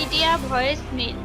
Media voice mail.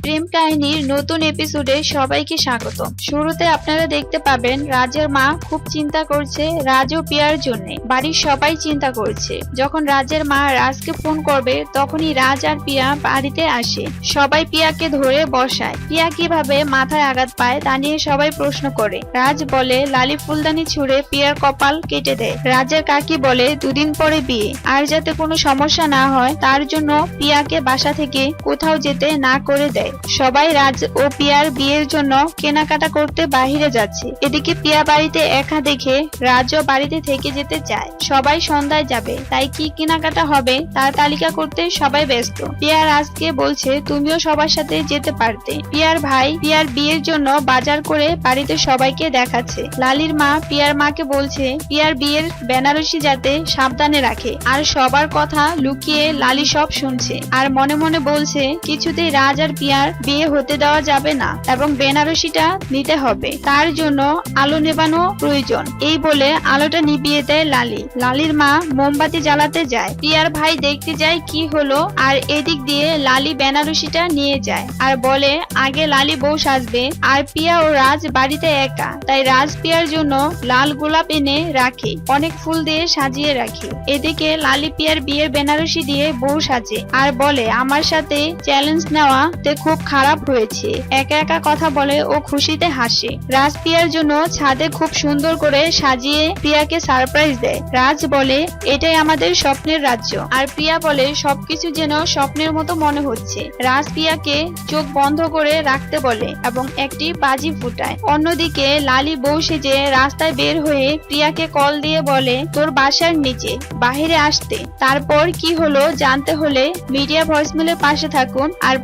প্রেম কাহিনীর নতুন এপিসোডে সবাইকে স্বাগত। শুরুতে আপনারা দেখতে পাবেন রাজের মা খুব চিন্তা করছে রাজ ও পিয়ার জন্য। বাড়ির সবাই চিন্তা করছে। যখন রাজের মা রাজকে ফোন করবে তখনই রাজ আর পিয়া বাড়িতে আসে। সবাই পিয়াকে ধরে বসায়। পিয়া কিভাবে মাথায় আঘাত পায় তা নিয়ে সবাই প্রশ্ন করে। রাজ বলে লালি ফুলদানি ছুঁড়ে পিয়ার কপাল কেটে দেয়। রাজের কাকি বলে দুদিন পরে বিয়ে, আর যাতে কোনো সমস্যা না হয় তার জন্য পিয়াকে বাসা থেকে কোথাও যেতে না করে দেয়। সবাই রাজ ও পিয়ার বিয়ের জন্য কেনাকাটা করতে বাহিরে যাচ্ছে। এদিকে পিয়া বাড়িতে একা দেখে রাজও বাড়িতে থেকে যেতে চায়। সবাই সন্ধ্যায় যাবে, তাই কি কেনাকাটা হবে তার তালিকা করতে সবাই ব্যস্ত। পিয়া রাজকে বলছে তুমিও সবার সাথে যেতে পারতে। পিয়ার ভাই পিয়ার বিয়ের জন্য বাজার করে বাড়িতে সবাইকে দেখাচ্ছে। লালির মা পিয়ার মাকে বলছে পিয়ার বিয়ের বেনারসি যাতে সাবধানে রাখে। আর সবার কথা লুকিয়ে লালি সব শুনছে আর মনে মনে বলছে কিছুতেই রাজ আর পিয়ার বিয়ে হতে দেওয়া যাবে না এবং বেনারসিটা নিতে হবে। তার জন্য আলো নেবানো প্রয়োজন। এই বলে আলোটা নিভিয়ে দেয় লালি। লালির মা মোমবাতি জ্বালাতে যায়। পিয়ার ভাই দেখতে যায় কি হলো, আর এদিক দিয়ে লালি বেনারসিটা নিয়ে যায় আর বলে আগে লালি বউ সাজবে আর পিয়া ও রাজ বাড়িতে একা, তাই রাজ পিয়ার জন্য লাল গোলাপ এনে রাখে, অনেক ফুল দিয়ে সাজিয়ে রাখে। এদিকে লালি পিয়ার বিয়ের বেনারসি দিয়ে বউ সাজে আর বলে আমার সাথে চ্যালেঞ্জ নেওয়া তে খুব খারাপ হয়েছে। একা একা কথা বলে ও খুশিতে হাসে। রাজ পিয়ার জন্য ছাদে খুব সুন্দর করে সাজিয়ে প্রিয়াকে সারপ্রাইজ দেয়। রাজ বলে এটাই আমাদের স্বপ্নের রাজ্য, আর প্রিয়া বলে সবকিছু যেন স্বপ্নের মতো মনে হচ্ছে। রাজ প্রিয়াকে চোখ বন্ধ করে রাখতে বলে এবং একটি বাজি ফুটায়। অন্যদিকে লালি বউ সেজে রাস্তায় বের হয়ে প্রিয়াকে কল দিয়ে বলে তোর বাসার নিচে বাহিরে আসতে। তারপর কি হলো জানতে হলে মিডিয়া ভয়েসমেলের পাশে থাকুন আর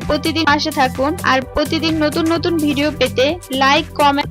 প্রতিদিন নতুন নতুন ভিডিও পেতে লাইক, কমেন্ট